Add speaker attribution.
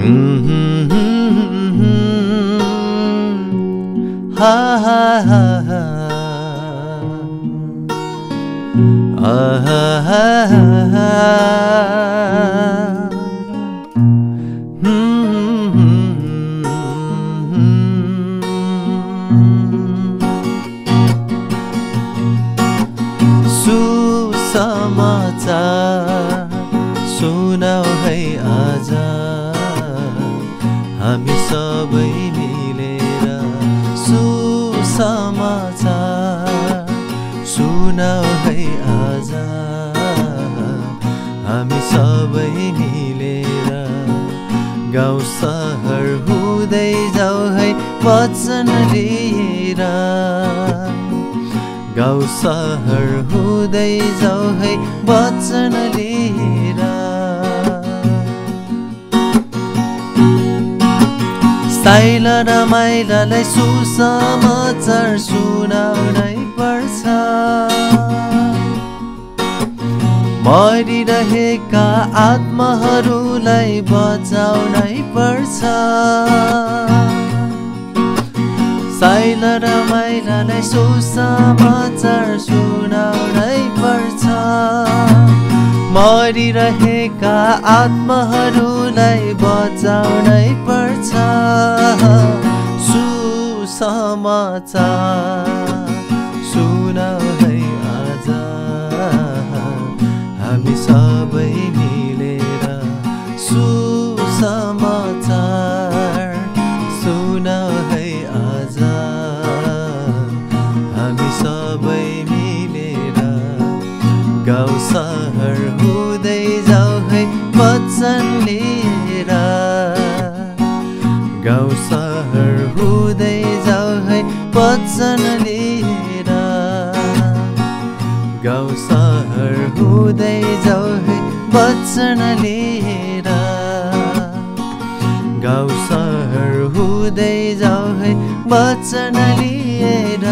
Speaker 1: Ha ha ha ha. Ah ha ha ha. सुसमाचार सुनाऊ है आज हामी सबै मिलेर सुसमाचार सुनाऊ है आज हामी सबै मिलेर गाउँ सहर हुँदै जाऊ है वचन लिएर गाउँ सहर हुँदै जाऊ है वचन लिएर साइला र माइलालाई सुसमाचार सुनाउनै पर्छ मरिरहेका आत्माहरूलाई बचाउनै पर्छ साइला र माइलालाई सुसमाचार सुनाउनै पर्छ मरिरहेका आत्माहरूलाई बचाउनै पर्छ सुसमाचार सुनाऊ है आज हामी सबै मिलेर सुसमाचार सुनाऊ है आज हामी सबै मिलेर गाउँ सहर हुँदै जाऊ है वचन लिएर गाउँ सहर हुँदै जाऊ है वचन लिएर गाउँ सहर हुँदै जाऊ है वचन लिएर गाउँ सहर हुँदै जाऊ है वचन लिएर